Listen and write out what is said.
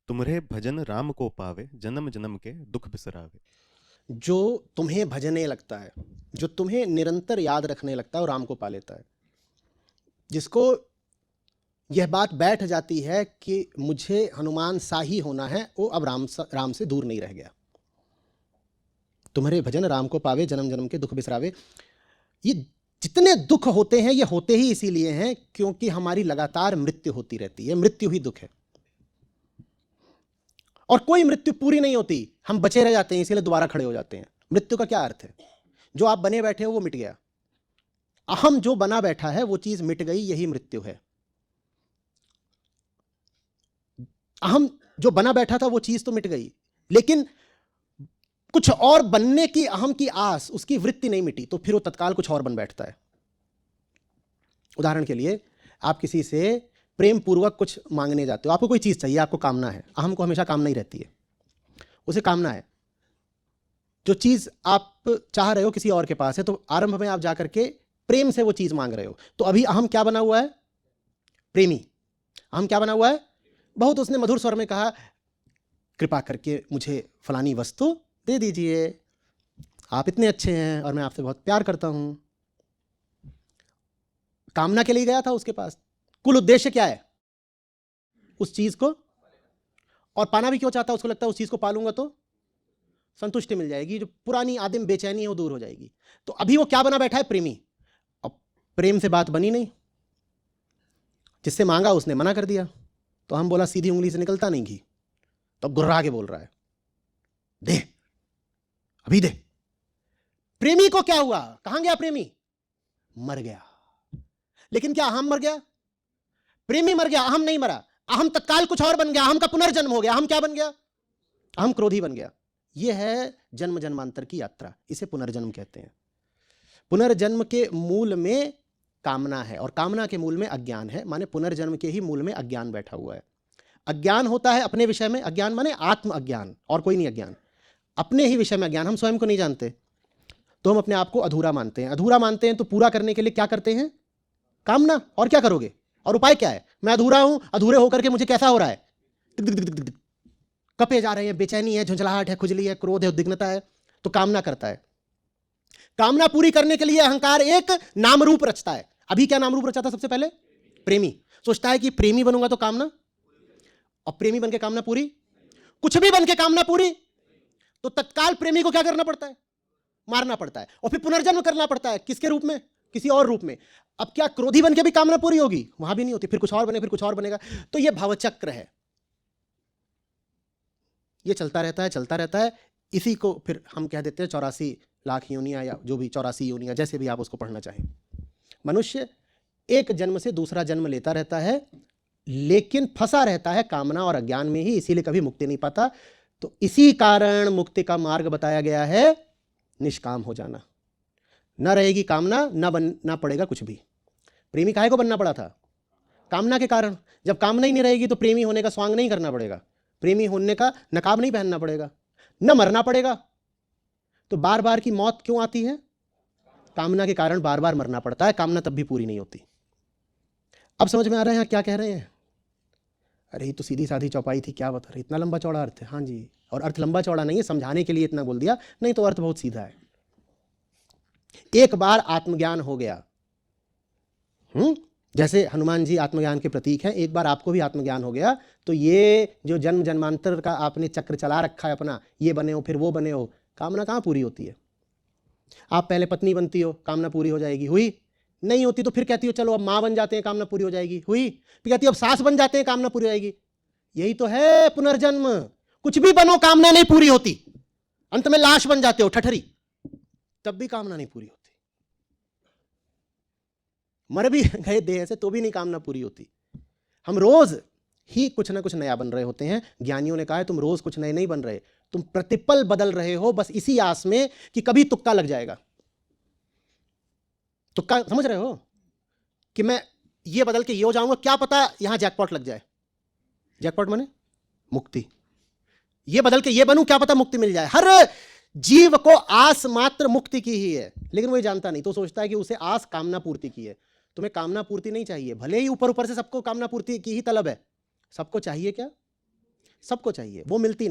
तुम्हरे भजन राम को पावे, जन्म जन्म के दुख बिसरावे। जो तुम्हें भजने लगता है, जो तुम्हें निरंतर याद रखने लगता है, वो राम को पा लेता है। जिसको यह बात बैठ जाती है कि मुझे हनुमान सा ही होना है, वो अब राम से दूर नहीं रह गया। तुम्हारे भजन राम को पावे, जन्म जन्म के दुख बिसरावे। ये जितने दुख होते हैं, ये होते ही इसीलिए हैं क्योंकि हमारी लगातार मृत्यु होती रहती है। मृत्यु ही दुख है, और कोई मृत्यु पूरी नहीं होती। हम बचे रह जाते हैं, इसीलिए दोबारा खड़े हो जाते हैं। मृत्यु का क्या अर्थ है? जो आप बने बैठे हो वो मिट गया। अहम जो बना बैठा है वो चीज मिट गई, यही मृत्यु है। अहम जो बना बैठा था वो चीज तो मिट गई, लेकिन कुछ और बनने की अहम की आस, उसकी वृत्ति नहीं मिटी, तो फिर वो तत्काल कुछ और बन बैठता है। उदाहरण के लिए, आप किसी से प्रेम पूर्वक कुछ मांगने जाते हो, आपको कोई चीज चाहिए, आपको कामना है। अहम को हमेशा कामना ही रहती है, उसे कामना है। जो चीज आप चाह रहे हो किसी और के पास है, तो आरंभ में आप जाकर के प्रेम से वो चीज मांग रहे हो, तो अभी अहम क्या बना हुआ है? प्रेमी। अहम क्या बना हुआ है? बहुत उसने मधुर स्वर में कहा, कृपा करके मुझे फलानी वस्तु दे दीजिए, आप इतने अच्छे हैं और मैं आपसे बहुत प्यार करता हूं। कामना के लिए गया था उसके पास। कुल उद्देश्य क्या है? उस चीज को, और पाना भी क्यों चाहता है? उसको लगता है उस चीज को पालूंगा तो संतुष्टि मिल जाएगी, जो पुरानी आदिम बेचैनी है वो दूर हो जाएगी। तो अभी वो क्या बना बैठा है? प्रेमी। अब प्रेम से बात बनी नहीं, जिससे मांगा उसने मना कर दिया, तो हम बोला सीधी उंगली से निकलता नहीं घी, तो अब गुर्रा के बोल रहा है, दे, अभी दे। प्रेमी को क्या हुआ? कहां गया प्रेमी? मर गया। लेकिन क्या अहम मर गया? प्रेमी मर गया, अहम नहीं मरा। अहम तत्काल कुछ और बन गया, अहम का पुनर्जन्म हो गया। अहम क्या बन गया? अहम क्रोधी बन गया। यह है जन्म जन्मांतर की यात्रा, इसे पुनर्जन्म कहते हैं। पुनर्जन्म के मूल में कामना है, और कामना के मूल में अज्ञान है, माने पुनर्जन्म के ही मूल में अज्ञान बैठा हुआ है। अज्ञान होता है अपने विषय में, अज्ञान माने आत्म अज्ञान, और कोई नहीं अज्ञान। अपने ही विषय में अज्ञान, हम स्वयं को नहीं जानते, तो हम अपने आप को अधूरा मानते हैं। अधूरा मानते हैं तो पूरा करने के लिए क्या करते हैं? कामना। और क्या करोगे? और उपाय क्या है? मैं अधूरा हूं, अधूरे होकर के मुझे कैसा हो रहा है? कपे जा रहे हैं, बेचैनी है, झुंझलाहट है, खुजली है, क्रोध है, उद्विग्नता है, तो कामना करता है। कामना पूरी करने के लिए अहंकार एक नाम रूप रचता है। अभी क्या नाम रूप रचा था सबसे पहले? प्रेमी। सोचता है कि प्रेमी बनूंगा तो कामना, और प्रेमी बन के कामना पूरी, कुछ भी बन के कामना पूरी, तो तत्काल प्रेमी को क्या करना पड़ता है? मारना पड़ता है, और फिर पुनर्जन्म करना पड़ता है। किसके रूप में? किसी और रूप में। अब क्या क्रोधी बन के भी कामना पूरी होगी? वहां भी नहीं होती, फिर कुछ और बने, फिर कुछ और बनेगा। तो यह भवचक्र है, ये चलता रहता है, चलता रहता है। इसी को फिर हम कह देते हैं 84 लाख योनियां, या जो भी 84 योनियां, जैसे भी आप उसको पढ़ना चाहें। मनुष्य एक जन्म से दूसरा जन्म लेता रहता है, लेकिन फंसा रहता है कामना और अज्ञान में ही, इसीलिए कभी मुक्ति नहीं पाता। तो इसी कारण मुक्ति का मार्ग बताया गया है, निष्काम हो जाना। न रहेगी कामना, न बनना पड़ेगा कुछ भी। प्रेमी काहे को बनना पड़ा था? कामना के कारण। जब कामना ही नहीं रहेगी तो प्रेमी होने का स्वांग नहीं करना पड़ेगा, प्रेमी होने का नकाब नहीं पहनना पड़ेगा, न मरना पड़ेगा। तो बार बार की मौत क्यों आती है? कामना के कारण बार बार मरना पड़ता है, कामना तब भी पूरी नहीं होती। अब समझ में आ रहा है यहाँ क्या कह रहे हैं? अरे ये तो सीधी साधी चौपाई थी, क्या बता रहे, इतना लंबा चौड़ा अर्थ है। हाँ जी, और अर्थ लंबा चौड़ा नहीं है, समझाने के लिए इतना बोल दिया, नहीं तो अर्थ बहुत सीधा है। एक बार आत्मज्ञान हो गया, जैसे हनुमान जी आत्मज्ञान के प्रतीक हैं, एक बार आपको भी आत्मज्ञान हो गया, तो ये जो जन्म जन्मांतर का आपने चक्र चला रखा है अपना, ये बने हो फिर वो बने हो, कामना कहाँ पूरी होती है? आप पहले पत्नी बनती हो, कामना पूरी हो जाएगी, हुई? नहीं होती तो फिर कहती हो चलो अब माँ बन जाते हैं, कामना पूरी हो जाएगी, हुई? फिर कहती हो अब सास बन जाते हैं, कामना पूरी हो जाएगी। यही तो है पुनर्जन्म। कुछ भी बनो, कामना नहीं पूरी होती। अंत में लाश बन जाते हो, ठठरी, तब भी कामना नहीं पूरी होती। मर भी गए देह से तो भी नहीं कामना पूरी होती। हम रोज ही कुछ ना कुछ नया बन रहे होते हैं। ज्ञानियों ने कहा है तुम रोज कुछ नए नहीं बन रहे, तुम प्रतिपल बदल रहे हो, बस इसी आस में कि कभी तुक्का लग जाएगा। तुक्का समझ रहे हो? कि मैं ये बदल के ये हो जाऊंगा, क्या पता यहां जैकपॉट लग जाए। जैकपॉट माने मुक्ति। ये बदल के ये बनूं, क्या पता मुक्ति मिल जाए। हर जीव को आस मात्र मुक्ति की ही है, लेकिन वो ये जानता नहीं, तो सोचता है कि उसे आस कामना पूर्ति की है। तुम्हें कामना पूर्ति नहीं चाहिए, भले ही ऊपर ऊपर से सबको कामना पूर्ति की ही तलब है। सबको चाहिए क्या? सबको चाहिए, वो मिलती